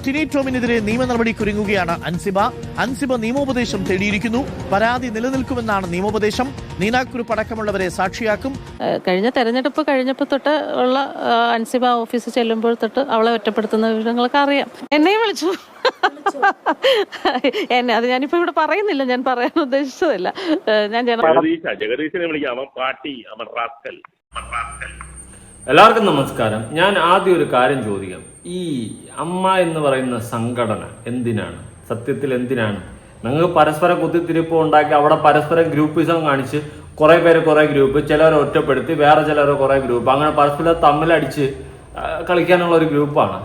ടിനി ടോമിനെതിരെ നിയമ നടപടിക്കൊരുങ്ങുകയാണ് അൻസിബ നിയമോപദേശം തേടിയിരിക്കുന്നു. പരാതി നിലനിൽക്കുമെന്നാണ് നിയമോപദേശം. നീനാക്കുരുപ്പ് അടക്കമുള്ളവരെ സാക്ഷിയാക്കും. കഴിഞ്ഞ തെരഞ്ഞെടുപ്പ് കഴിഞ്ഞപ്പോൾ തൊട്ട് ഉള്ള അൻസിബ ഓഫീസിൽ ചെല്ലുമ്പോൾ തൊട്ട് അവളെ ഒറ്റപ്പെടുത്തുന്ന വിവരങ്ങളൊക്കെ അറിയാം. എന്നെയും വിളിച്ചു. അത് ഞാനിപ്പോ ഇവിടെ പറയുന്നില്ല, ഞാൻ പറയാൻ ഉദ്ദേശിച്ചതല്ല. ഞാൻ എല്ലാവർക്കും നമസ്കാരം. ഞാൻ ആദ്യം ഒരു കാര്യം ചോദിക്കാം. ഈ അമ്മ എന്ന് പറയുന്ന സംഘടന എന്തിനാണ്, സത്യത്തിൽ എന്തിനാണ്? നിങ്ങൾക്ക് പരസ്പരം കുത്തിത്തിരിപ്പ് ഉണ്ടാക്കി അവിടെ പരസ്പരം ഗ്രൂപ്പിസം കാണിച്ച് കുറെ പേര് കുറെ ഗ്രൂപ്പ്, ചിലരെ ഒറ്റപ്പെടുത്തി വേറെ ചിലരെ കുറെ ഗ്രൂപ്പ്, അങ്ങനെ പരസ്പരം തമ്മിലടിച്ച് കളിക്കാനുള്ള ഒരു ഗ്രൂപ്പാണ്.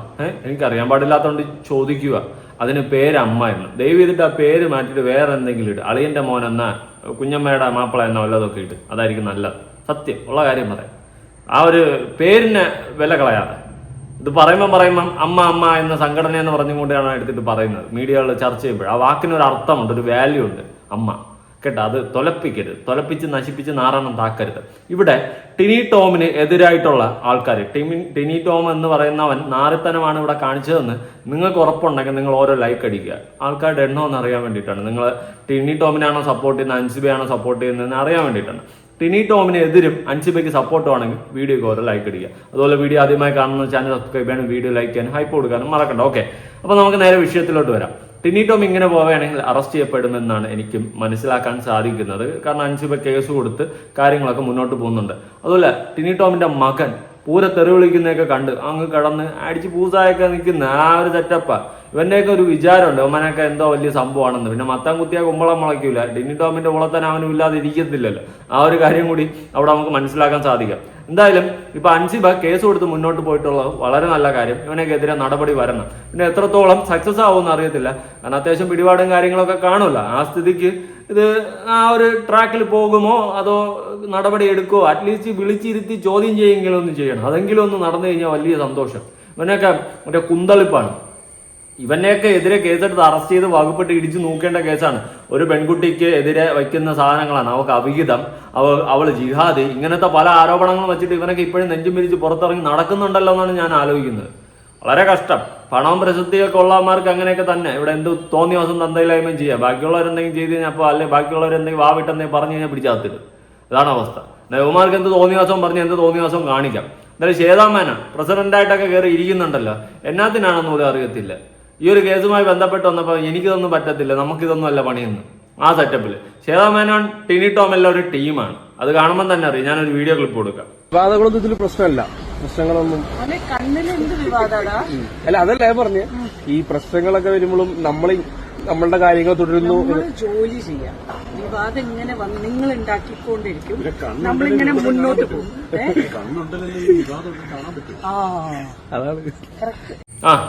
എനിക്കറിയാൻ പാടില്ലാത്തതുകൊണ്ട് ചോദിക്കുക. അതിന് പേര് അമ്മ എന്ന്. ദയവ് ചെയ്തിട്ട് ആ പേര് മാറ്റിയിട്ട് വേറെ എന്തെങ്കിലും ഇട്ട്, അളിയന്റെ മോൻ എന്ന, കുഞ്ഞമ്മയുടെ മാപ്പിള എന്നോ വല്ലതൊക്കെ ഇട്ട്, അതായിരിക്കും നല്ലത്. സത്യം ഉള്ള കാര്യം പറയാം. ആ ഒരു പേരിനെ വില കളയാതെ. ഇത് പറയുമ്പം അമ്മ അമ്മ എന്ന സംഘടന എന്ന് പറഞ്ഞുകൊണ്ടാണ് എടുത്തിട്ട് പറയുന്നത്. മീഡിയകളിൽ ചർച്ച ചെയ്യുമ്പോൾ ആ വാക്കിനൊരു അർത്ഥമുണ്ട്, ഒരു വാല്യൂ ഉണ്ട്. അമ്മ കേട്ടോ, അത് തൊലപ്പിക്കരുത്, തൊലപ്പിച്ച് നശിപ്പിച്ച് നാറാണം താക്കരുത്. ഇവിടെ ടിനി ടോമിന് എതിരായിട്ടുള്ള ആൾക്കാർ, ടിനി ടോം എന്ന് പറയുന്നവൻ നാറിത്തനമാണ് ഇവിടെ കാണിച്ചതെന്ന് നിങ്ങൾക്ക് ഉറപ്പുണ്ടെങ്കിൽ നിങ്ങൾ ഓരോ ലൈക്ക് അടിക്കുക. ആൾക്കാരുടെ എണ്ണം എന്ന് അറിയാൻ വേണ്ടിയിട്ടാണ്. നിങ്ങൾ ടിനി ടോമിനാണോ സപ്പോർട്ട് ചെയ്യുന്നത്, അൻസിബയാണോ സപ്പോർട്ട് ചെയ്യുന്നതെന്ന് അറിയാൻ വേണ്ടിയിട്ടാണ്. ടിനി ടോമിന് എതിരും അൻസിബയ്ക്ക് സപ്പോർട്ടും ആണെങ്കിൽ വീഡിയോക്ക് ഓരോ ലൈക്ക് അടിക്കുക. അതുപോലെ വീഡിയോ ആദ്യമായി കാണുന്ന ചാനൽ സബ്സ്ക്രൈബ് ചെയ്യാനും വീഡിയോ ലൈക്ക് ചെയ്യാനും ഹൈപ്പ് കൊടുക്കാനും മറക്കണ്ട. ഓക്കെ, അപ്പോൾ നമുക്ക് നേരെ വിഷയത്തിലോട്ട് വരാം. ടിനി ടോം ഇങ്ങനെ പോവുകയാണെങ്കിൽ അറസ്റ്റ് ചെയ്യപ്പെടുമെന്നാണ് എനിക്ക് മനസ്സിലാക്കാൻ സാധിക്കുന്നത്. കാരണം അൻസിബ കേസ് കൊടുത്ത് കാര്യങ്ങളൊക്കെ മുന്നോട്ട് പോകുന്നുണ്ട്. അതുപോലെ ടിനി ടോമിന്റെ മകൻ പൂര തെറി വിളിക്കുന്നതൊക്കെ കണ്ട് അങ്ങ് കിടന്ന് അടിച്ച് പൂസായൊക്കെ നിൽക്കുന്ന ആ ഒരു സെറ്റപ്പാ. ഇവന്റെയൊക്കെ ഒരു വിചാരമുണ്ട് അവനൊക്കെ എന്തോ വലിയ സംഭവമാണെന്ന്. പിന്നെ മത്തം കുത്തിയാൽ കുമ്പളം മുളയ്ക്കൂല. ടിനി ടോമിന്റെ ഉളത്തൻ അവനും ഇല്ലാതെ ഇരിക്കത്തില്ലല്ലോ. ആ ഒരു കാര്യം കൂടി അവിടെ നമുക്ക് മനസ്സിലാക്കാൻ സാധിക്കാം. എന്തായാലും ഇപ്പൊ അൻസിബ കേസ് കൊടുത്ത് മുന്നോട്ട് പോയിട്ടുള്ളത് വളരെ നല്ല കാര്യം. ഇവനെക്കെതിരെ നടപടി വരണം. പിന്നെ എത്രത്തോളം സക്സസ് ആവുമെന്ന് അറിയത്തില്ല. കാരണം അത്യാവശ്യം പിടിപാടും കാര്യങ്ങളൊക്കെ കാണുമല്ലോ. ആ സ്ഥിതിക്ക് ഇത് ആ ഒരു ട്രാക്കിൽ പോകുമോ അതോ നടപടി എടുക്കുമോ, അറ്റ്ലീസ്റ്റ് വിളിച്ചിരുത്തി ചോദ്യം ചെയ്യുമെങ്കിലും ഒന്ന് ചെയ്യണം. അതെങ്കിലും ഒന്ന് നടന്നു കഴിഞ്ഞാൽ വലിയ സന്തോഷം. ഇവനൊക്കെ മറ്റേ കുന്തളിപ്പാണ്. ഇവനെയൊക്കെ എതിരെ കേസെടുത്ത് അറസ്റ്റ് ചെയ്ത് വകുപ്പിട്ട് ഇടിച്ചു നോക്കേണ്ട കേസാണ്. ഒരു പെൺകുട്ടിക്ക് എതിരെ വയ്ക്കുന്ന സാധനങ്ങളാണ്. അവൾക്ക് അവിഹിതം, അവൾ ജിഹാദി, ഇങ്ങനത്തെ പല ആരോപണങ്ങളും വെച്ചിട്ട് ഇവനൊക്കെ ഇപ്പോഴും നെഞ്ചും പിരിച്ച് പുറത്തിറങ്ങി നടക്കുന്നുണ്ടല്ലോ എന്നാണ് ഞാൻ ആലോചിക്കുന്നത്. വളരെ കഷ്ടം. പണവും പ്രശസ്തിയൊക്കെ ഉള്ളവന്മാർക്ക് അങ്ങനെയൊക്കെ തന്നെ. ഇവിടെ എന്ത് തോന്നിയ ദിവസം തന്തയില്ലായ്മയും ചെയ്യാം. ബാക്കിയുള്ളവരെന്തെങ്കിലും ചെയ്ത് കഴിഞ്ഞാൽ അപ്പോൾ അല്ലെങ്കിൽ ബാക്കിയുള്ളവരെന്തെങ്കിലും വാവിട്ടെന്തെങ്കിലും പറഞ്ഞു കഴിഞ്ഞാൽ പിടിച്ചാത്തിട്ട്. ഇതാണ് അവസ്ഥ. യുവമാർക്ക് എന്ത് തോന്നിയ ദിവസം പറഞ്ഞ് എന്ത് തോന്നിയ ദിവസം കാണിക്കാം. എന്തായാലും ശ്വേതാമേന പ്രസിഡന്റായിട്ടൊക്കെ കയറി ഇരിക്കുന്നുണ്ടല്ലോ, എന്നാത്തിനാണെന്ന് പോലും അറിയത്തില്ല. ഈ ഒരു കേസുമായി ബന്ധപ്പെട്ട് വന്നപ്പോൾ എനിക്കിതൊന്നും പറ്റത്തില്ല, നമുക്കിതൊന്നും അല്ല പണിയെന്ന് ആ സെറ്റപ്പിൽ. ശ്വേതാമേനോൻ ടിനി ടോം എല്ലാം ഒരു ടീമാണ്. അത് കാണുമ്പോൾ തന്നെ അറിയാം. ഞാനൊരു വീഡിയോ ക്ലിപ്പ് കൊടുക്കാം. വിവാദങ്ങളൊന്നും ഇതിൽ പ്രശ്നമല്ല. പ്രശ്നങ്ങളൊന്നും അല്ല, അതല്ലേ പറഞ്ഞ് ഈ പ്രശ്നങ്ങളൊക്കെ വരുമ്പോഴും നമ്മളുടെ കാര്യങ്ങൾ തുടരുന്നു. ജോലി ചെയ്യാം. വിവാദം ഇങ്ങനെ വന്ന് നിങ്ങൾ ഉണ്ടാക്കിക്കൊണ്ടിരിക്കും, നമ്മളിങ്ങനെ മുന്നോട്ട് പോകും.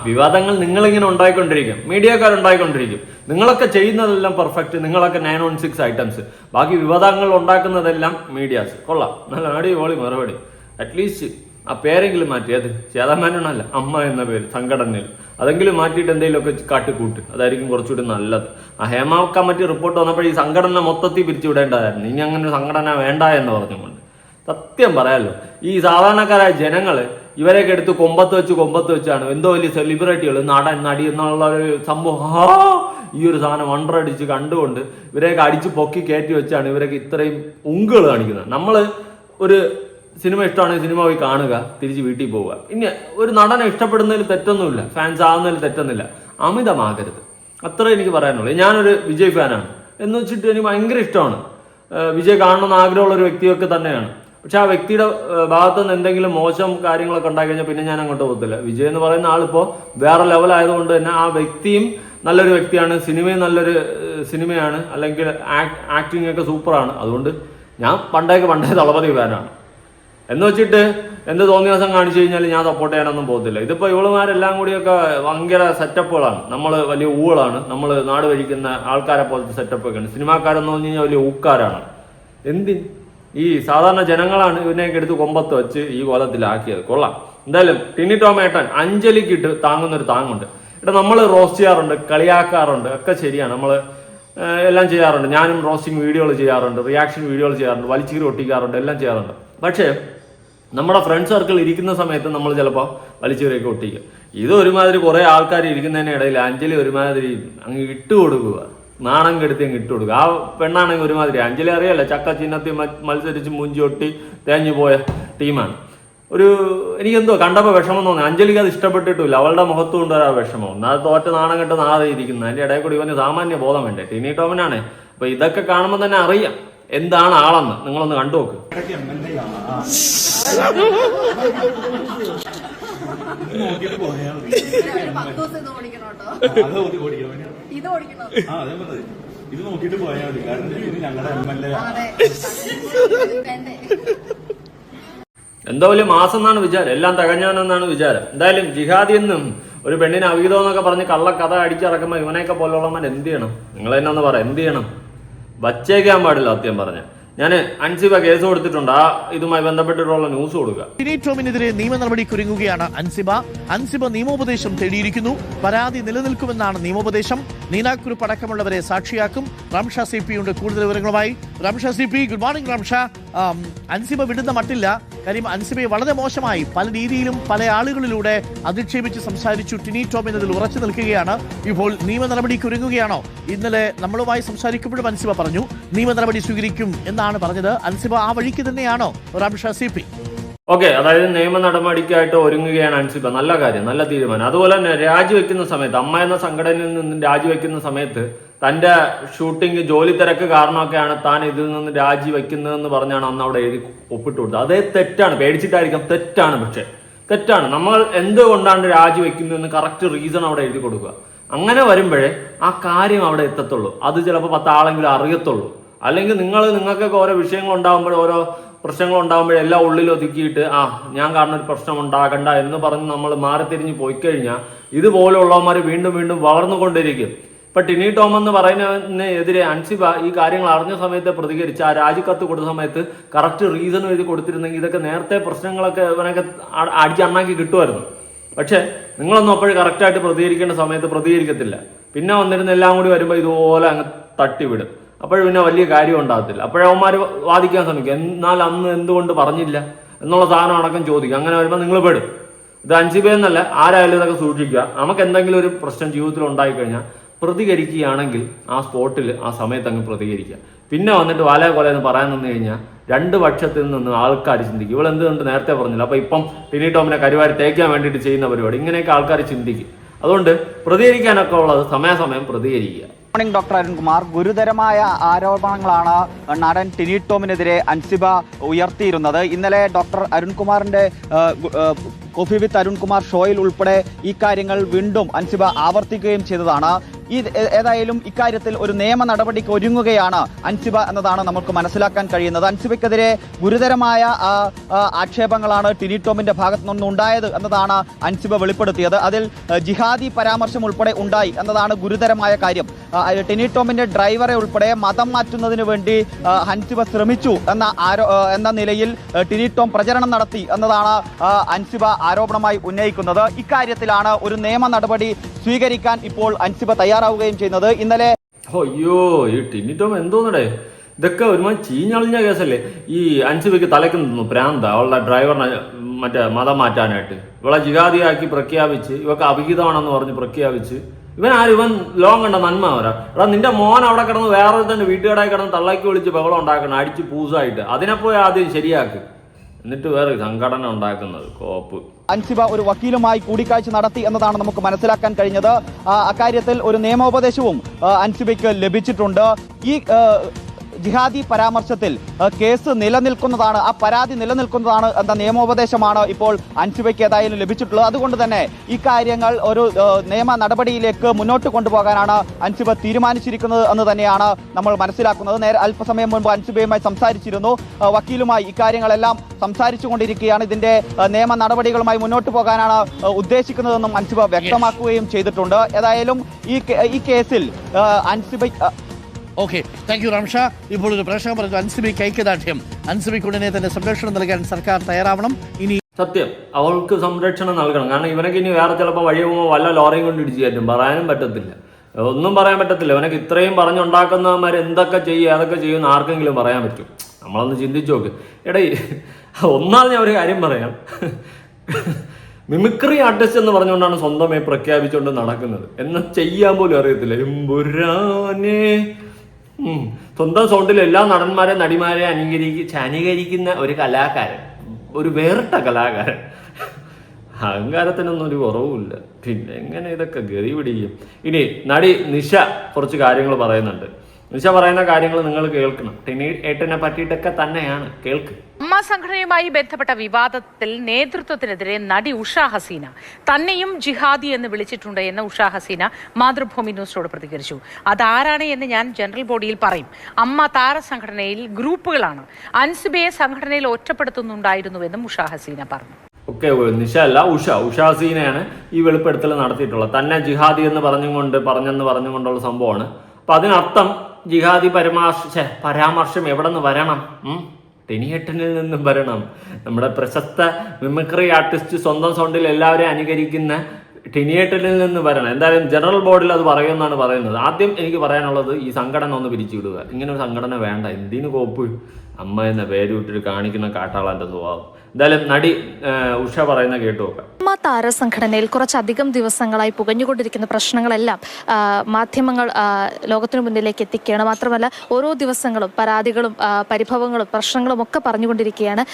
വിവാദങ്ങൾ നിങ്ങളിങ്ങനെ ഉണ്ടായിക്കൊണ്ടിരിക്കും, മീഡിയക്കാരുണ്ടായിക്കൊണ്ടിരിക്കും. നിങ്ങളൊക്കെ ചെയ്യുന്നതെല്ലാം പെർഫെക്റ്റ്, നിങ്ങളൊക്കെ 916 ഐറ്റംസ്. ബാക്കി വിവാദങ്ങൾ ഉണ്ടാക്കുന്നതെല്ലാം മീഡിയാസ്. കൊള്ളാം, നല്ല അടിപൊളി മറുപടി. അറ്റ്ലീസ്റ്റ് ആ പേരെങ്കിലും മാറ്റി. അത് ശ്വേതാമേനോനല്ല, അമ്മ എന്ന പേര് സംഘടനയിൽ അതെങ്കിലും മാറ്റിയിട്ട് എന്തെങ്കിലുമൊക്കെ കാട്ടിക്കൂട്ട്. അതായിരിക്കും കുറച്ചുകൂടി നല്ലത്. ആ ഹേമ കമ്മിറ്റി റിപ്പോർട്ട് വന്നപ്പോൾ ഈ സംഘടന മൊത്തത്തിൽ പിരിച്ചുവിടേണ്ടതായിരുന്നു. ഇനി അങ്ങനെ ഒരു സംഘടന വേണ്ട എന്ന് പറഞ്ഞുകൊണ്ട്. സത്യം പറയാമല്ലോ, ഈ സാധാരണക്കാരായ ജനങ്ങൾ ഇവരെയൊക്കെ എടുത്ത് കൊമ്പത്ത് വെച്ചാണ് എന്തോ വലിയ സെലിബ്രിറ്റികൾ, നടൻ നടി എന്നുള്ള ഒരു സംഭവം. ഈ ഒരു സാധനം അടിച്ച് കണ്ടുകൊണ്ട് ഇവരെയൊക്കെ അടിച്ച് പൊക്കി കയറ്റി വെച്ചാണ് ഇവരൊക്കെ ഇത്രയും ഉങ്കുകൾ കാണിക്കുന്നത്. നമ്മൾ ഒരു സിനിമ ഇഷ്ടമാണെങ്കിൽ സിനിമ പോയി കാണുക, തിരിച്ച് വീട്ടിൽ പോവുക. ഇനി ഒരു നടനെ ഇഷ്ടപ്പെടുന്നതിൽ തെറ്റൊന്നുമില്ല, ഫാൻസ് ആവുന്നതിൽ തെറ്റൊന്നുമില്ല. അമിതമാകരുത്, അത്രേ എനിക്ക് പറയാനുള്ളൂ. ഞാനൊരു വിജയ് ഫാനാണ് എന്ന് വെച്ചിട്ട് എനിക്ക് ഭയങ്കര ഇഷ്ടമാണ്. വിജയ് കാണണമെന്ന് ആഗ്രഹമുള്ള ഒരു വ്യക്തിയൊക്കെ തന്നെയാണ്. പക്ഷെ ആ വ്യക്തിയുടെ ഭാഗത്തുനിന്ന് എന്തെങ്കിലും മോശം കാര്യങ്ങളൊക്കെ ഉണ്ടായി കഴിഞ്ഞാൽ പിന്നെ ഞാൻ അങ്ങോട്ട് പോകത്തില്ല. വിജയ് എന്ന് പറയുന്ന ആളിപ്പോൾ വേറെ ലെവലായതുകൊണ്ട് തന്നെ ആ വ്യക്തിയും നല്ലൊരു വ്യക്തിയാണ്, സിനിമയും നല്ലൊരു സിനിമയാണ്, അല്ലെങ്കിൽ ആക്ടിങ് ഒക്കെ സൂപ്പറാണ്. അതുകൊണ്ട് ഞാൻ പണ്ടേ ദളപതി ഫാനാണ്. എന്ന് വെച്ചിട്ട് എന്ത് തോന്നിയ ദിവസം കാണിച്ചു കഴിഞ്ഞാൽ ഞാൻ സപ്പോർട്ട് ചെയ്യാനൊന്നും പോകത്തില്ല. ഇതിപ്പോൾ ഇവളുമാരെല്ലാം കൂടിയൊക്കെ ഭയങ്കര സെറ്റപ്പുകളാണ്. നമ്മൾ വലിയ ഊളാണ്, നമ്മൾ നാട് ഭരിക്കുന്ന ആൾക്കാരെ പോലത്തെ സെറ്റപ്പൊക്കെയാണ്. സിനിമാക്കാരെന്ന് പറഞ്ഞു കഴിഞ്ഞാൽ വലിയ ഊക്കാരാണ്. ഈ സാധാരണ ജനങ്ങളാണ് ഇവനെയൊക്കെ എടുത്ത് കൊമ്പത്ത് വെച്ച് ഈ കോലത്തിലാക്കിയത്. കൊള്ളാം. എന്തായാലും ടിനി ടോമേട്ടൻ അഞ്ജലിക്കിട്ട് താങ്ങുന്നൊരു താങ്ങുണ്ട്. ഇവിടെ നമ്മൾ റോസ്റ്റ് ചെയ്യാറുണ്ട്, കളിയാക്കാറുണ്ട്, ഒക്കെ ശരിയാണ്. നമ്മൾ എല്ലാം ചെയ്യാറുണ്ട്. ഞാനും റോസ്റ്റിംഗ് വീഡിയോകൾ ചെയ്യാറുണ്ട്, റിയാക്ഷൻ വീഡിയോകൾ ചെയ്യാറുണ്ട്, വലിച്ചീരി ഒട്ടിക്കാറുണ്ട്, എല്ലാം ചെയ്യാറുണ്ട്. പക്ഷേ നമ്മുടെ ഫ്രണ്ട് സർക്കിൾ ഇരിക്കുന്ന സമയത്ത് നമ്മൾ ചിലപ്പോൾ വലിച്ചുവരെയൊക്കെ ഒട്ടിക്കുക. ഇത് ഒരുമാതിരി കുറേ ആൾക്കാർ ഇരിക്കുന്നതിന് ഇടയിൽ അഞ്ജലി ഒരുമാതിരി അങ്ങ് ഇട്ട് കൊടുക്കുക, നാണം കെടുത്തി അങ്ങ് ഇട്ട് കൊടുക്കുക. ആ പെണ്ണാണെങ്കിൽ ഒരുമാതിരി, അഞ്ജലി അറിയാലോ ചക്ക ചിഹ്നത്തിൽ മത്സരിച്ച് മൂഞ്ചി ഒട്ടി തേഞ്ഞു പോയ ടീമാണ്. എനിക്കെന്തോ കണ്ടപ്പോൾ വിഷമം തോന്നി. അഞ്ജലിക്ക് അത് ഇഷ്ടപ്പെട്ടിട്ടില്ല, അവളുടെ മുഖത്തും ഉണ്ട് ആ വിഷമം. അത് തോറ്റ നാണം കെട്ട് നാളെ ഇരിക്കുന്നത്. അതിൻ്റെ ഇടയിൽ കൂടി ഇവന് സാമാന്യ ബോധം വേണ്ടേ, ടിനി ടോമിനാണ്. അപ്പൊ ഇതൊക്കെ കാണുമ്പോൾ തന്നെ അറിയാം എന്താണ് ആളെന്ന്. നിങ്ങളൊന്ന് കണ്ടു നോക്ക്. ഇത് നോക്കിയിട്ട് പോയാൽ മതി, കാരണം ഇത് ഞങ്ങളുടെ MLA. എന്തോ വലിയ മാസം എന്നാണ് വിചാരം, എല്ലാം തികഞ്ഞവനെന്നാണ് വിചാരം. എന്തായാലും ജിഹാദി എന്നും ഒരു പെണ്ണിന് അവിഹിതം എന്നൊക്കെ പറഞ്ഞ് കള്ളക്കഥ അടിച്ചിറക്കുമ്പോൾ ഇവനെയൊക്കെ പോലുള്ളവന്മാർ എന്ത് ചെയ്യണം? നിങ്ങൾ തന്നെ ഒന്ന് പറ, എന്ത് ചെയ്യണം? വച്ചേക്കാൻ പാടില്ല. സത്യം പറഞ്ഞ ഞാൻ അൻസിബ കേസ് കൊടുത്തിട്ടുണ്ട്. ആ ഇതുമായി ബന്ധപ്പെട്ടിട്ടുള്ള ന്യൂസ് കൊടുക്കുക. ടിനി ടോമിനെതിരെ നിയമ നടപടിക്കൊരുങ്ങുകയാണ് അൻസിബ. അൻസിബ നിയമോപദേശം തേടിയിരിക്കുന്നു. പരാതി നിലനിൽക്കുമെന്നാണ് നിയമോപദേശം. നീനാക്കുറുപ്പ് അടക്കമുള്ളവരെ സാക്ഷിയാക്കും. റംഷ CP ഉണ്ട് കൂടുതൽ വിവരങ്ങളുമായി. Ramsha CP, good morning Ramsha. Ansiba വിടുന്ന മട്ടില്ല. കാര്യം അൻസിബയെ വളരെ മോശമായി പല രീതിയിലും പല ആളുകളിലൂടെ അധിക്ഷേപിച്ച് സംസാരിച്ചു. ടിനി ടോം എന്നതിൽ ഉറച്ചു നിൽക്കുകയാണ്. ഇപ്പോൾ നിയമ നടപടിക്കൊരുങ്ങുകയാണോ? ഇന്നലെ നമ്മളുമായി സംസാരിക്കുമ്പോഴും അൻസിബ പറഞ്ഞു നിയമ നടപടി സ്വീകരിക്കും എന്നാണ് പറഞ്ഞത്. അൻസിബ ആ വഴിക്ക് തന്നെയാണോ റംഷ CP? ഓക്കെ, അതായത് നിയമ നടപടിക്കായിട്ട് ഒരുങ്ങുകയാണ് അൻസിബ. നല്ല കാര്യം, നല്ല തീരുമാനം. അതുപോലെ തന്നെ രാജിവെക്കുന്ന സമയത്ത്, അമ്മ എന്ന സംഘടനയിൽ നിന്നും രാജിവെക്കുന്ന സമയത്ത് തന്റെ ഷൂട്ടിംഗ് ജോലി തിരക്ക് കാരണമൊക്കെയാണ് താൻ ഇതിൽ നിന്ന് രാജിവെക്കുന്നതെന്ന് പറഞ്ഞാണ് അന്ന് അവിടെ എഴുതി ഒപ്പിട്ട് കൊടുത്തത്. അതേ തെറ്റാണ്, പേടിച്ചിട്ടായിരിക്കാം, തെറ്റാണ്. പക്ഷെ തെറ്റാണ്. നമ്മൾ എന്തുകൊണ്ടാണ് രാജിവെക്കുന്നതെന്ന് കറക്റ്റ് റീസൺ അവിടെ എഴുതി കൊടുക്കുക. അങ്ങനെ വരുമ്പോഴേ ആ കാര്യം അവിടെ എത്തത്തുള്ളൂ. അത് ചിലപ്പോൾ 10 ആളെങ്കിലും അറിയത്തുള്ളൂ. അല്ലെങ്കിൽ നിങ്ങൾക്കൊക്കെ ഓരോ വിഷയങ്ങൾ ഉണ്ടാകുമ്പോൾ, ഓരോ പ്രശ്നങ്ങൾ ഉണ്ടാകുമ്പോഴെല്ലാം ഉള്ളിൽ ഒതുക്കിയിട്ട് ഞാൻ കാരണം ഒരു പ്രശ്നം ഉണ്ടാകണ്ട എന്ന് പറഞ്ഞ് നമ്മൾ മാറിത്തിരിഞ്ഞ് പോയി കഴിഞ്ഞാൽ ഇതുപോലുള്ളവന്മാർ വീണ്ടും വീണ്ടും വളർന്നുകൊണ്ടിരിക്കും. ഇപ്പൊ ടിനി ടോം എന്ന് പറയുന്നതിനെതിരെ അൻസിബ ഈ കാര്യങ്ങൾ അറിഞ്ഞ സമയത്ത് പ്രതികരിച്ച് ആ രാജിക്കത്ത് കൊടുത്ത സമയത്ത് കറക്റ്റ് റീസൺ എഴുതി കൊടുത്തിരുന്നെങ്കിൽ ഇതൊക്കെ നേരത്തെ പ്രശ്നങ്ങളൊക്കെ ഇവനൊക്കെ അടിച്ചണ്ണാക്കി കിട്ടുമായിരുന്നു. പക്ഷെ നിങ്ങളൊന്നും അപ്പോഴും കറക്റ്റായിട്ട് പ്രതികരിക്കേണ്ട സമയത്ത് പ്രതികരിക്കത്തില്ല. പിന്നെ വന്നിരുന്ന എല്ലാം കൂടി വരുമ്പോൾ ഇതുപോലെ അങ്ങ് തട്ടിവിടും. അപ്പോഴും പിന്നെ വലിയ കാര്യം ഉണ്ടാകത്തില്ല. അപ്പോഴവന്മാർ വാദിക്കാൻ ശ്രമിക്കും, എന്നാൽ അന്ന് എന്തുകൊണ്ട് പറഞ്ഞില്ല എന്നുള്ള സാധനം അടക്കം ചോദിക്കും. അങ്ങനെ വരുമ്പോൾ നിങ്ങൾ പെടും. ഇത് അൻസിബയെന്നല്ല, ആരായാലും ഇതൊക്കെ സൂക്ഷിക്കുക. നമുക്ക് എന്തെങ്കിലും ഒരു പ്രശ്നം ജീവിതത്തിൽ ഉണ്ടായിക്കഴിഞ്ഞാൽ പ്രതികരിക്കുകയാണെങ്കിൽ ആ സ്പോട്ടിൽ ആ സമയത്ത് അങ്ങ് പ്രതികരിക്കുക. പിന്നെ വന്നിട്ട് വാല കൊലയെന്ന് പറയാൻ നിന്ന് കഴിഞ്ഞാൽ രണ്ട് പക്ഷത്തിൽ നിന്ന് ആൾക്കാർ ചിന്തിക്കും, ഇവളെന്തുകൊണ്ട് നേരത്തെ പറഞ്ഞില്ല. അപ്പോൾ ഇപ്പം ടിനി ടോമിനെ കരുവാരി തേക്കാൻ വേണ്ടിയിട്ട് ചെയ്യുന്ന പരിപാടി, ഇങ്ങനെയൊക്കെ ആൾക്കാർ ചിന്തിക്കും. അതുകൊണ്ട് പ്രതികരിക്കാനൊക്കെ ഉള്ളത് സമയാസമയം പ്രതികരിക്കുക. Morning doctor Arunkumar. ഗുരുതരമായ ആരോപണങ്ങളാണ് നടൻ ടിനി ടോമിനെതിരെ അൻസിബ ഉയർത്തിയിരുന്നത്. ഇന്നലെ ഡോക്ടർ അരുൺകുമാറിന്റെ കോഫി വിത്ത് അരുൺകുമാർ ഷോയിൽ ഉൾപ്പെടെ ഈ കാര്യങ്ങൾ വീണ്ടും അൻസിബ ആവർത്തിക്കുകയും ചെയ്തതാണ്. ഏതായാലും ഇക്കാര്യത്തിൽ ഒരു നിയമ നടപടിക്ക് ഒരുങ്ങുകയാണ് അൻസിബ എന്നതാണ് നമുക്ക് മനസ്സിലാക്കാൻ കഴിയുന്നത്. അൻസിബയ്ക്കെതിരെ ഗുരുതരമായ ആക്ഷേപങ്ങളാണ് ടിനി ടോമിന്റെ ഭാഗത്തു നിന്നുണ്ടായത് എന്നതാണ് അൻസിബ വെളിപ്പെടുത്തിയത്. അതിൽ ജിഹാദി പരാമർശം ഉൾപ്പെടെ ഉണ്ടായി എന്നതാണ് ഗുരുതരമായ കാര്യം. ടിനി ടോമിന്റെ ഡ്രൈവറെ ഉൾപ്പെടെ മതം മാറ്റുന്നതിന് വേണ്ടി അൻസിബ ശ്രമിച്ചു എന്ന നിലയിൽ ടിനി ടോം പ്രചരണം നടത്തി എന്നതാണ് അൻസിബ ആരോപണമായി ഉന്നയിക്കുന്നത്. ഇക്കാര്യത്തിലാണ് ഒരു നിയമ നടപടി സ്വീകരിക്കാൻ ഇപ്പോൾ അൻസിബ തയ്യാറാവുകയും ചെയ്യുന്നത്. ഇന്നലെ അയ്യോ, ഈ ടിനി ടോം എന്തോന്നടേ, ഇതൊക്കെ ഒരുമാതിരി ചീഞ്ഞളിഞ്ഞ കേസല്ലേ. ഈ അൻസിബയ്ക്ക് തലയ്ക്ക് നിന്നു പ്രാന്ത, അവളുടെ ഡ്രൈവറിനെ മതം മാറ്റാനായിട്ട് ഇവളെ ജിഹാദിയാക്കി പ്രഖ്യാപിച്ച്, ഇവക്ക് അഭിഹിതമാണെന്ന് പറഞ്ഞ് പ്രഖ്യാപിച്ച്, ഇവൻ ലോകം കണ്ട നന്മ വരാം. എടാ, നിന്റെ മോൻ അവിടെ കിടന്ന് വേറെ തന്നെ വീട്ടുകാരായി കിടന്ന് തള്ളാക്കി വിളിച്ച് ബഹളം ഉണ്ടാക്കണം, അടിച്ച് പൂസായിട്ട്. അതിനെപ്പോയി ആദ്യം ശരിയാക്ക്, എന്നിട്ട് വേറെ സംഘടന ഉണ്ടാക്കുന്നത് കോപ്പ്. അൻസിബ ഒരു വക്കീലുമായി കൂടിക്കാഴ്ച നടത്തി എന്നതാണ് നമുക്ക് മനസ്സിലാക്കാൻ കഴിഞ്ഞത്. അക്കാര്യത്തിൽ ഒരു നിയമോപദേശവും അൻസിബയ്ക്ക് ലഭിച്ചിട്ടുണ്ട്. ഈ ജിഹാദി പരാമർശത്തിൽ കേസ് നിലനിൽക്കുന്നതാണ്, ആ പരാതി നിലനിൽക്കുന്നതാണ് എന്ന നിയമോപദേശമാണ് ഇപ്പോൾ അൻസിബയ്ക്ക് ഏതായാലും ലഭിച്ചിട്ടുള്ളത്. അതുകൊണ്ട് തന്നെ ഈ കാര്യങ്ങൾ ഒരു നിയമ നടപടിയിലേക്ക് മുന്നോട്ട് കൊണ്ടുപോകാനാണ് അൻസിബ തീരുമാനിച്ചിരിക്കുന്നത് എന്ന് തന്നെയാണ് നമ്മൾ മനസ്സിലാക്കുന്നത്. അല്പസമയം മുൻപ് അൻസിബയുമായി സംസാരിച്ചിരുന്നു, വക്കീലുമായി ഇക്കാര്യങ്ങളെല്ലാം സംസാരിച്ചുകൊണ്ടിരിക്കുകയാണ്. ഇതിന്റെ നിയമ നടപടികളുമായി മുന്നോട്ട് പോകാനാണ് ഉദ്ദേശിക്കുന്നതെന്നും അൻസിബ വ്യക്തമാക്കുകയും ചെയ്തിട്ടുണ്ട്. ഏതായാലും ഈ കേസിൽ Ansiba okay, thank you Ramsha. ഇപ്പോൾ ഒരു പ്രശ്നം പറഞ്ഞു, അൻസിബയ്ക്ക് ഐക്യദാർഢ്യം. അൻസിബയ്ക്ക് ഉടനെ തന്നെ സംരക്ഷണം നൽകാൻ സർക്കാർ തയ്യാറാവണം. ഇനി സത്യം അവൾക്ക് സംരക്ഷണം നൽകണം. കാരണം ഇവനൊക്കെ ഇനി വേറെ ചിലപ്പോൾ വഴി പോകുമ്പോൾ വല്ല ലോറിയും കൊണ്ട് ഇടിച്ചു കയറ്റും, പറയാനും പറ്റത്തില്ല, ഒന്നും പറയാൻ പറ്റത്തില്ല. ഇവനൊക്കെ ഇത്രയും പറഞ്ഞുണ്ടാക്കുന്നവന്മാർ എന്തൊക്കെ ചെയ്യും, അതൊക്കെ ചെയ്യുമെന്ന് ആർക്കെങ്കിലും പറയാൻ പറ്റും? നമ്മളൊന്ന് ചിന്തിച്ചു നോക്ക്. എടേ, ഒന്നാമത് ഞാൻ ഒരു കാര്യം പറയാം, മിമിക്രി ആർട്ടിസ്റ്റ് എന്ന് പറഞ്ഞുകൊണ്ടാണ് സ്വന്തമായി പ്രഖ്യാപിച്ചുകൊണ്ട് നടക്കുന്നത്. എന്നാൽ ചെയ്യാൻ പോലും അറിയത്തില്ല. എമ്പുരാനെ സ്വന്തം സൗണ്ടിൽ എല്ലാ നടന്മാരെ നടിമാരെ അനുകരിക്കുന്ന ഒരു കലാകാരൻ, ഒരു വേറിട്ട കലാകാരൻ. അഹങ്കാരത്തിനൊന്നും ഒരു കുറവുമില്ല. പിന്നെ എങ്ങനെ ഇതൊക്കെ ഗതി പിടിക്കും? ഇനി നടി നിഷ കുറച്ച് കാര്യങ്ങൾ പറയുന്നുണ്ട്. നിഷ പറയുന്ന കാര്യങ്ങൾ നിങ്ങൾ കേൾക്കണം. ടിനി ഏട്ടനെ പറ്റിയിട്ടൊക്കെ തന്നെയാണ്, കേൾക്ക്. അമ്മ സംഘടനയുമായി ബന്ധപ്പെട്ട വിവാദത്തിൽ നേതൃത്വത്തിനെതിരെ നടി ഉഷ ഹസീന തന്നെയും ജിഹാദി എന്ന് വിളിച്ചിട്ടുണ്ട് എന്ന് ഉഷ ഹസീന മാതൃഭൂമി ന്യൂസിനോട് പ്രതികരിച്ചു. അതാരാണ് എന്ന് ഞാൻ ജനറൽ ബോഡിയിൽ പറയും. അമ്മ താരസംഘടനയിൽ ഗ്രൂപ്പുകളാണ്. അൻസിബയെ സംഘടനയിൽ ഒറ്റപ്പെടുത്തുന്നുണ്ടായിരുന്നുവെന്നും ഉഷ ഹസീന പറഞ്ഞു. ഓക്കെ, നിഷ അല്ല, ഉഷ ഹസീനയാണ് ഈ വെളിപ്പെടുത്തൽ നടത്തിയിട്ടുള്ളത്. തന്നെ ജിഹാദി എന്ന് പറഞ്ഞുകൊണ്ടുള്ള സംഭവമാണ്. അപ്പൊ അതിനർത്ഥം ജിഹാദി പരാമർശം എവിടെ നിന്ന് വരണം? ടിനിയേട്ടനിൽ നിന്നും വരണം. നമ്മുടെ പ്രശസ്ത മിമിക്രി ആർട്ടിസ്റ്റ് സ്വന്തം സൗണ്ടിൽ എല്ലാവരെയും അനുകരിക്കുന്ന ടിനിയേട്ടനിൽ നിന്ന് വരണം. എന്തായാലും ജനറൽ ബോർഡിൽ അത് പറയുമെന്നാണ് പറയുന്നത്. ആദ്യം എനിക്ക് പറയാനുള്ളത്, ഈ സംഘടന ഒന്ന് പിരിച്ചുവിടുക. ഇങ്ങനെ ഒരു സംഘടന വേണ്ട. എന്തിനു കോപ്പ്? അമ്മ എന്ന പേര് വിട്ടിട്ട് കാണിക്കുന്ന കാട്ടാളാൻ്റെ സ്വഭാവം. എന്തായാലും നടി ഉഷ പറയുന്ന കേട്ടു നോക്കാം. അമ്മ താരസംഘടനയിൽ കുറച്ചധികം ദിവസങ്ങളായി പുകഞ്ഞുകൊണ്ടിരിക്കുന്ന പ്രശ്നങ്ങളെല്ലാം മാധ്യമങ്ങൾ ലോകത്തിനു മുന്നിലേക്ക് എത്തിക്കുകയാണ്. മാത്രമല്ല ഓരോ ദിവസങ്ങളും പരാതികളും പരിഭവങ്ങളും പ്രശ്നങ്ങളും ഒക്കെ പറഞ്ഞുകൊണ്ടിരിക്കുകയാണ്.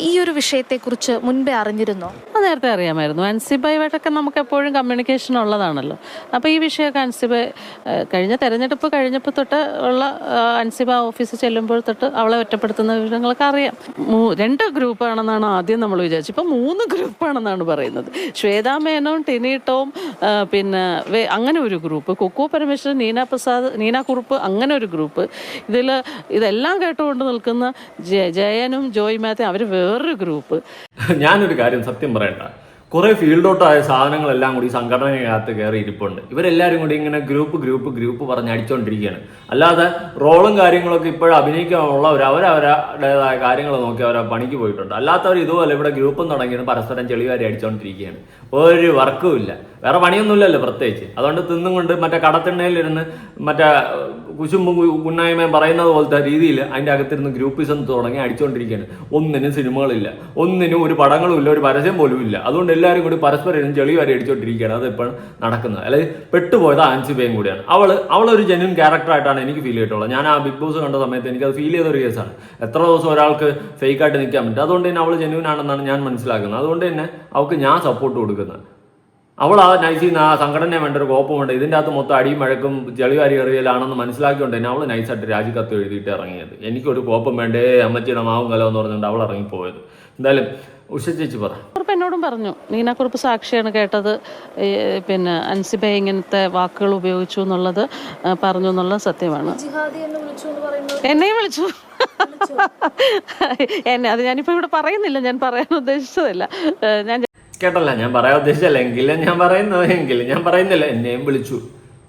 ഈ ഒരു വിഷയത്തെക്കുറിച്ച് മുൻപേ അറിഞ്ഞിരുന്നോ? നേരത്തെ അറിയാമായിരുന്നു. അൻസിബയുമായിട്ടൊക്കെ നമുക്ക് എപ്പോഴും കമ്മ്യൂണിക്കേഷൻ ഉള്ളതാണല്ലോ. അപ്പോൾ ഈ വിഷയമൊക്കെ അൻസിബ കഴിഞ്ഞ തെരഞ്ഞെടുപ്പ് കഴിഞ്ഞപ്പോൾ തൊട്ട് ഉള്ള അൻസിബ ഓഫീസിൽ ചെല്ലുമ്പോൾ തൊട്ട് അവളെ ഒറ്റപ്പെടുത്തുന്ന വിവരങ്ങളൊക്കെ അറിയാം. 2 ഗ്രൂപ്പാണെന്നാണ് ആദ്യം നമ്മൾ വിചാരിച്ചു. ഇപ്പം 3 ഗ്രൂപ്പാണെന്നാണ് പറയുന്നത്. ശ്വേതാ മേനോൻ, ടിനി ടോം, പിന്നെ അങ്ങനെ ഒരു ഗ്രൂപ്പ്, കുക്കു പരമേശ്വരൻ, നീന കുറുപ്പ്, അങ്ങനെ ഒരു ഗ്രൂപ്പ്. ഇതെല്ലാം കേട്ടുകൊണ്ട് നിൽക്കുന്ന ജയനും ജോയ് മാത്യു, അവർ വേറൊരു ഗ്രൂപ്പ്. ഞാനൊരു കാര്യം സത്യം പറയണ്ട, കുറെ ഫീൽഡ് ഔട്ടായ സാധനങ്ങളെല്ലാം കൂടി സംഘടനയ്ക്കകത്ത് കയറി ഇരിപ്പുണ്ട്. ഇവരെല്ലാവരും കൂടി ഇങ്ങനെ ഗ്രൂപ്പ് പറഞ്ഞ് അടിച്ചുകൊണ്ടിരിക്കുകയാണ്. അല്ലാതെ റോളും കാര്യങ്ങളൊക്കെ ഇപ്പോഴും അഭിനയിക്കാനുള്ളവർ അവരവരുടേതായ കാര്യങ്ങൾ നോക്കി അവരെ പണിക്ക് പോയിട്ടുണ്ട്. അല്ലാത്തവർ ഇതുപോലെ ഇവിടെ ഗ്രൂപ്പും തുടങ്ങിയത് പരസ്പരം ചെളിവാരി അടിച്ചുകൊണ്ടിരിക്കുകയാണ്. ഒരു വർക്കും ഇല്ല, വേറെ പണിയൊന്നുമില്ലല്ലോ പ്രത്യേകിച്ച്. അതുകൊണ്ട് തിന്നും കൊണ്ട് മറ്റേ കടത്തിണ്ണയിലിരുന്ന് മറ്റേ കുശുമ്പും കുന്നായ്മയും പറയുന്നത് പോലത്തെ രീതിയിൽ അതിൻ്റെ അകത്തിരുന്ന് ഗ്രൂപ്പിസം തുടങ്ങി അടിച്ചുകൊണ്ടിരിക്കുകയാണ്. ഒന്നിനും സിനിമകളില്ല, ഒന്നിനും ഒരു പടങ്ങളും ഇല്ല, ഒരു പരസ്യം പോലും ഇല്ല. അതുകൊണ്ട് എല്ലാവരും കൂടി പരസ്പരം ചെളി വരെ അടിച്ചുകൊണ്ടിരിക്കുകയാണ്. അതിപ്പോഴും നടക്കുന്നത്. അല്ലെങ്കിൽ പെട്ടുപോയത് അൻസിബയും കൂടിയാണ്. അവളൊരു ജെന്യൂൻ ക്യാരക്ടറായിട്ടാണ് എനിക്ക് ഫീൽ ചെയ്തിട്ടുള്ളത്. ഞാൻ ആ ബിഗ് ബോസ് കണ്ട സമയത്ത് എനിക്കത് ഫീൽ ചെയ്തൊരു കേസാണ്. എത്ര ദിവസം ഒരാൾക്ക് ഫേക്കായിട്ട് നിൽക്കാൻ പറ്റും. അതുകൊണ്ട് തന്നെ അവൾ ജെന്യൂൻ ആണെന്നാണ് ഞാൻ മനസ്സിലാക്കുന്നത്. അതുകൊണ്ട് തന്നെ അവൾക്ക് ഞാൻ സപ്പോർട്ട് കൊടുക്കുന്നത്. അവൾ ആ നൈസിൽ ആ സംഘടനയെ വേണ്ട ഒരു കോപ്പമുണ്ട്. ഇതിൻ്റെ അകത്ത് മൊത്തം അടിയും മഴക്കും ചെളിവാരി എറിയലാണെന്ന് മനസ്സിലാക്കിക്കൊണ്ട് തന്നെ അവൾ നൈസായിട്ട് രാജിക്കത്ത് എഴുതിയിട്ട് ഇറങ്ങിയത്. എനിക്കൊരു കോപ്പം വേണ്ടേ, അമ്മച്ചിയുടെ മാവും കലോ എന്ന് പറഞ്ഞുകൊണ്ട് അവൾ ഇറങ്ങിപ്പോയത്. എന്തായാലും ഉഷ ചേച്ചി പറ. എന്നോടും പറഞ്ഞു, നീനാക്കുറുപ്പ് സാക്ഷിയാണ് കേട്ടത്, പിന്നെ അൻസിബ ഇങ്ങനത്തെ വാക്കുകൾ ഉപയോഗിച്ചു എന്നുള്ളത് പറഞ്ഞു എന്നുള്ളത് സത്യമാണ്. എന്നെയും വിളിച്ചു. അത് ഞാനിപ്പോൾ ഇവിടെ പറയുന്നില്ല, ഞാൻ പറയാൻ ഉദ്ദേശിച്ചതല്ല. ഞാൻ കേട്ടല്ല, ഞാൻ പറയാൻ ഉദ്ദേശിച്ചല്ല എങ്കിലും ഞാൻ പറയുന്നില്ല, എന്നെയും വിളിച്ചു.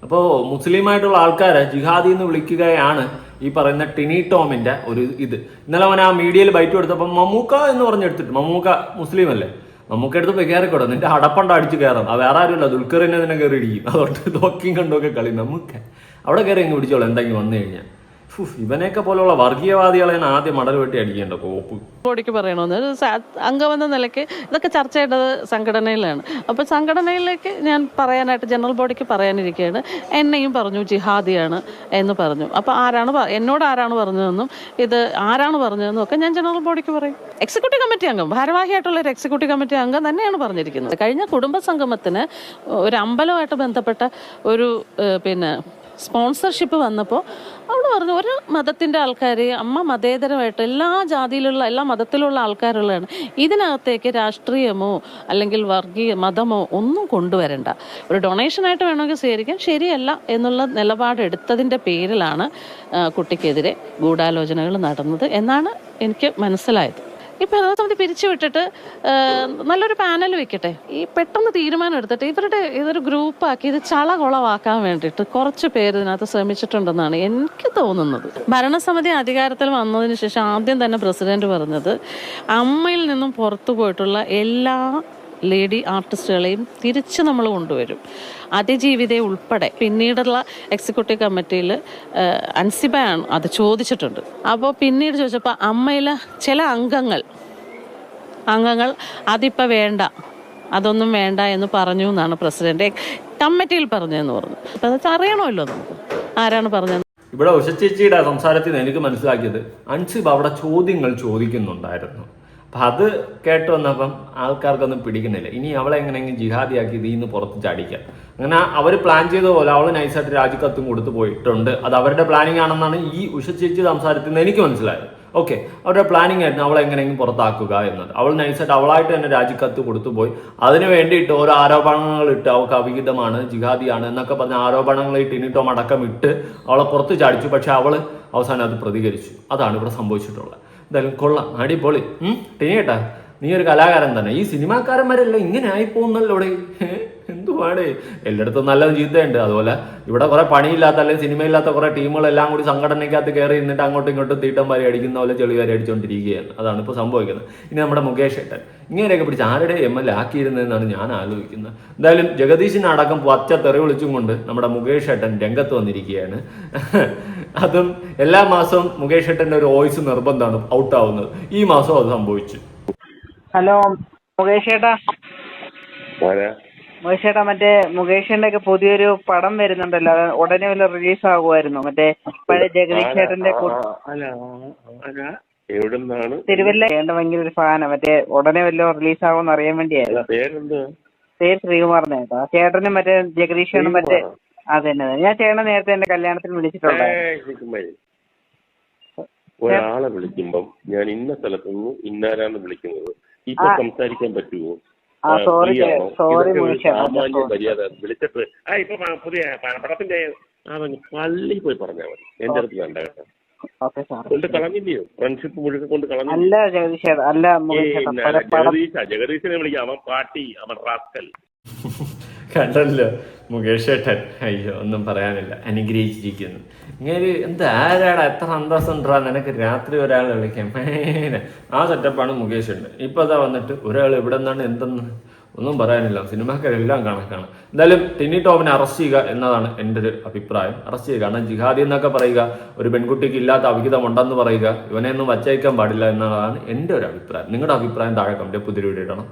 അപ്പോൾ മുസ്ലിമായിട്ടുള്ള ആൾക്കാരെ ജിഹാദി എന്ന് വിളിക്കുകയാണ് ഈ പറയുന്ന ടിനി ടോമിന്റെ ഒരു ഇത്. ഇന്നലെ അവൻ ആ മീഡിയയിൽ ബൈറ്റ് കൊടുത്തപ്പോൾ മമ്മൂക്ക എന്ന് പറഞ്ഞെടുത്തിട്ട്, മമ്മൂക്ക മുസ്ലിം അല്ലേ, മമ്മൂക്ക എടുത്തപ്പോൾ കയറിക്കോട്ടെ, നിന്റെ അടപ്പണ്ട അടിച്ച് കയറാം. അത് വേറെ ആരുമില്ല, ദുൽഖറിനെ തന്നെ കയറി ഇടിക്കും. അതുകൊണ്ട് നോക്കിയും കണ്ടൊക്കെ കളി നമുക്ക് അവിടെ കയറി ഇങ്ങ് പിടിച്ചോളൂ എന്തെങ്കിലും വന്നു കഴിഞ്ഞാൽ. ഇവനെയൊക്കെ പോലുള്ള വർഗീയവാദികളെ ആദ്യം മടൽ വെട്ടി അടിക്കേണ്ട കോപ്പ്. ബോഡിക്ക് പറയണമെന്ന് അംഗമെന്ന നിലയ്ക്ക് ഇതൊക്കെ ചർച്ച ചെയ്യേണ്ടത് സംഘടനയിലാണ്. അപ്പോൾ സംഘടനയിലേക്ക് ഞാൻ പറയാനായിട്ട് ജനറൽ ബോഡിക്ക് പറയാനിരിക്കുകയാണ്. എന്നെയും പറഞ്ഞു ജിഹാദിയാണ് എന്ന് പറഞ്ഞു. അപ്പോൾ എന്നോട് ആരാണ് പറഞ്ഞതെന്നും ഇത് ആരാണ് പറഞ്ഞതെന്നും ഒക്കെ ഞാൻ ജനറൽ ബോഡിക്ക് പറയും. എക്സിക്യൂട്ടീവ് കമ്മിറ്റി അംഗം, ഭാരവാഹിയായിട്ടുള്ള ഒരു എക്സിക്യൂട്ടീവ് കമ്മിറ്റി അംഗം തന്നെയാണ് പറഞ്ഞിരിക്കുന്നത്. കഴിഞ്ഞ കുടുംബ സംഗമത്തിന് ഒരു അമ്പലമായിട്ട് ബന്ധപ്പെട്ട ഒരു സ്പോൺസർഷിപ്പ് വന്നപ്പോൾ അവൾ പറഞ്ഞു, ഒരു മതത്തിൻ്റെ ആൾക്കാർ, അമ്മ മതേതരമായിട്ട് എല്ലാ ജാതിയിലുള്ള എല്ലാ മതത്തിലുള്ള ആൾക്കാരുള്ളതാണ്, ഇതിനകത്തേക്ക് രാഷ്ട്രീയമോ അല്ലെങ്കിൽ മതമോ ഒന്നും കൊണ്ടുവരണ്ട, ഒരു ഡൊണേഷനായിട്ട് വേണമെങ്കിൽ സ്വീകരിക്കാൻ, ശരിയല്ല എന്നുള്ള നിലപാടെടുത്തതിൻ്റെ പേരിലാണ് കുട്ടിക്കെതിരെ ഗൂഢാലോചനകൾ നടന്നത് എന്നാണ് എനിക്ക് മനസ്സിലായത്. ഈ ഭരണസമിതി പിരിച്ചുവിട്ടിട്ട് നല്ലൊരു പാനൽ വെക്കട്ടെ. ഈ പെട്ടെന്ന് തീരുമാനം എടുത്തിട്ട് ഇതൊരു ഗ്രൂപ്പാക്കി ഇത് ചളകുളവാക്കാൻ വേണ്ടിയിട്ട് കുറച്ച് പേര് ഇതിനകത്ത് ശ്രമിച്ചിട്ടുണ്ടെന്നാണ് എനിക്ക് തോന്നുന്നത്. ഭരണസമിതി അധികാരത്തിൽ വന്നതിന് ശേഷം ആദ്യം തന്നെ പ്രസിഡന്റ് പറഞ്ഞത് അമ്മയിൽ നിന്നും പുറത്തു പോയിട്ടുള്ള എല്ലാ ലേഡി ആർട്ടിസ്റ്റുകളെയും തിരിച്ച് നമ്മൾ കൊണ്ടുവരും, അതിജീവിതയെ ഉൾപ്പെടെ. പിന്നീടുള്ള എക്സിക്യൂട്ടീവ് കമ്മിറ്റിയിൽ അൻസിബയാണ് അത് ചോദിച്ചിട്ടുണ്ട്. അപ്പോൾ പിന്നീട് ചോദിച്ചപ്പോൾ അമ്മയിലെ ചില അംഗങ്ങൾ അംഗങ്ങൾ അതിപ്പോൾ വേണ്ട, അതൊന്നും വേണ്ട എന്ന് പറഞ്ഞു എന്നാണ് പ്രസിഡന്റ് കമ്മിറ്റിയിൽ പറഞ്ഞതെന്ന് പറഞ്ഞു. അപ്പം അതൊക്കെ അറിയണമല്ലോ നമുക്ക് ആരാണ് പറഞ്ഞത്. ഇവിടെ ഉഷച്ചേച്ചിയുടെ സംസാരത്തിൽ നിന്ന് എനിക്ക് മനസ്സിലാക്കിയത് അൻസിബ അവിടെ ചോദ്യങ്ങൾ ചോദിക്കുന്നുണ്ടായിരുന്നു. അപ്പം അത് കേട്ട് വന്നപ്പം ആൾക്കാർക്കൊന്നും പിടിക്കുന്നില്ല. ഇനി അവളെ എങ്ങനെയെങ്കിലും ജിഹാദിയാക്കി ഇതിൽ നിന്ന് പുറത്ത് ചാടിക്കാം. അങ്ങനെ അവർ പ്ലാൻ ചെയ്ത പോലെ അവൾ നൈസായിട്ട് രാജിക്കത്തും കൊടുത്തു പോയിട്ടുണ്ട്. അത് അവരുടെ പ്ലാനിങ് ആണെന്നാണ് ഈ ഉഷച്ചേച്ചി സംസാരത്തിൽ നിന്ന് എനിക്ക് മനസ്സിലായത്. ഓക്കെ, അവരുടെ പ്ലാനിങ് ആയിരുന്നു അവളെ എങ്ങനെയെങ്കിലും പുറത്താക്കുക എന്നത്. അവൾ നൈസായിട്ട് അവളായിട്ട് തന്നെ രാജിക്കത്ത് കൊടുത്തു പോയി. അതിന് വേണ്ടിയിട്ട് ഓരോ ആരോപണങ്ങൾ ഇട്ട് അവൾക്ക് അവിഹിതമാണ്, ജിഹാദിയാണ് എന്നൊക്കെ പറഞ്ഞ ആരോപണങ്ങൾ ഈ ടിനി ടോം അടക്കം ഇട്ട് അവളെ പുറത്ത് ചാടിച്ചു. പക്ഷെ അവൾ അവസാനം അത് പ്രതികരിച്ചു. അതാണ് ഇവിടെ സംഭവിച്ചിട്ടുള്ളത്. എന്തായാലും കൊള്ളാം, അടിപൊളി. ടിനിയേട്ടാ, നീ ഒരു കലാകാരൻ തന്നെ. ഈ സിനിമാക്കാരന്മാരെല്ലാം ഇങ്ങനെ ആയിപ്പോകുന്നല്ലോ ഇവിടെ. എന്തുവാടേ, എല്ലായിടത്തും നല്ലത് ചീത്തയുണ്ട്. അതുപോലെ ഇവിടെ കുറെ പണിയില്ലാത്ത അല്ലെങ്കിൽ സിനിമയില്ലാത്ത കുറെ ടീമുകളെല്ലാം കൂടി സംഘടനയ്ക്കകത്ത് കയറി നിന്നിട്ട് അങ്ങോട്ടും ഇങ്ങോട്ടും തീട്ടം വാരി അടിക്കുന്ന പോലെ ചെളി വാരി അടിച്ചുകൊണ്ടിരിക്കുകയാണ്. അതാണ് ഇപ്പോൾ സംഭവിക്കുന്നത്. ഇനി നമ്മുടെ മുകേഷ് ഏട്ടൻ ഇങ്ങനെയൊക്കെ പിടിച്ച് ആരുടെ MLA ആക്കിയിരുന്നതെന്നാണ് ഞാൻ ആലോചിക്കുന്നത്. എന്തായാലും ജഗദീശിനെ അടക്കം പച്ച തെറി വിളിച്ചും കൊണ്ട് നമ്മുടെ മുകേഷ് ഏട്ടൻ രംഗത്ത് വന്നിരിക്കുകയാണ്. അതും എല്ലാ മാസവും മുകേഷ് ഏട്ടൻ്റെ ഒരു വോയിസ് നിർബന്ധമാണ് ഔട്ടാവുന്നത്. ഈ മാസം അത് സംഭവിച്ചു. ഹലോ മുകേഷ് ചേട്ടാ. മുകേഷ് ചേട്ടാ, മറ്റേ മുകേഷിന്റെ ഒക്കെ പുതിയൊരു പടം വരുന്നുണ്ടല്ലോ, അത് ഉടനെ വല്ല റിലീസ് ആകുമായിരുന്നു? മറ്റേ പഴയ ജഗദീഷ് ചേട്ടന്റെ തിരുവല്ല ഭയങ്കര ഒരു ഫാനാ. മറ്റേ ഉടനെ വല്ല റിലീസ് ആകുമെന്ന് അറിയാൻ വേണ്ടിയായിരുന്നു. പേര് ശ്രീകുമാറിന്റെ ചേട്ടാ. ചേട്ടനും മറ്റേ ജഗദീഷ് ചേട്ടനും മറ്റേ അതന്നെ. ഞാൻ ചേട്ടനെ നേരത്തെ എന്റെ കല്യാണത്തിന് വിളിച്ചിട്ടുണ്ടായിരുന്നു. ഒരാളെ വിളിക്കുമ്പം ഞാൻ ഇന്ന സ്ഥലത്തുനിന്ന് ഇന്നാരാന്ന് വിളിക്കുന്നത് ഇപ്പൊ സംസാരിക്കാൻ പറ്റുമോ? സാമാന്യ മര്യാദ വിളിച്ചിട്ട് ഇപ്പൊ പുതിയ പടത്തിന്റെ പള്ളി പോയി പറഞ്ഞാൽ മതി. എന്റെ അടുത്ത് വേണ്ട കേട്ടോ. കൊണ്ട് കളഞ്ഞില്ലയോ? ഫ്രണ്ട്ഷിപ്പ് മുഴുവൻ കൊണ്ട് കളഞ്ഞില്ല. ജഗദീശനെ വിളിക്കാം. അവൻ പാട്ടി, അവൻ റാസ്കൽ. കണ്ടല്ലോ മുകേഷ് ഏട്ടൻ. അയ്യോ, ഒന്നും പറയാനില്ല. അനുഗ്രഹിച്ചിരിക്കുന്നു. ഇങ്ങനെ എന്താ ആരാടാ, എത്ര സന്തോഷം ഉണ്ടാ നിനക്ക് രാത്രി ഒരാൾ വിളിക്കാം. ആ സെറ്റപ്പാണ് മുകേഷ് ഉണ്ട്. ഇപ്പൊ അതാ വന്നിട്ട് ഒരാൾ എവിടെ നിന്നാണ് എന്തെന്ന് ഒന്നും പറയാനില്ല. സിനിമാക്കാരെല്ലാം കണക്കാണ്. എന്തായാലും ടിനി ടോമിനെ അറസ്റ്റ് ചെയ്യുക എന്നതാണ് എൻ്റെ ഒരു അഭിപ്രായം. അറസ്റ്റ് ചെയ്യുക. കാരണം ജിഹാദി എന്നൊക്കെ പറയുക, ഒരു പെൺകുട്ടിക്ക് ഇല്ലാത്ത അവിഹിതം ഉണ്ടെന്ന് പറയുക, ഇവനെ ഒന്നും വച്ചയക്കാൻ പാടില്ല എന്നതാണ് എൻ്റെ ഒരു അഭിപ്രായം. നിങ്ങളുടെ അഭിപ്രായം താഴെ കമന്റ് പുതിയ വീഡിയോ ഇടണം.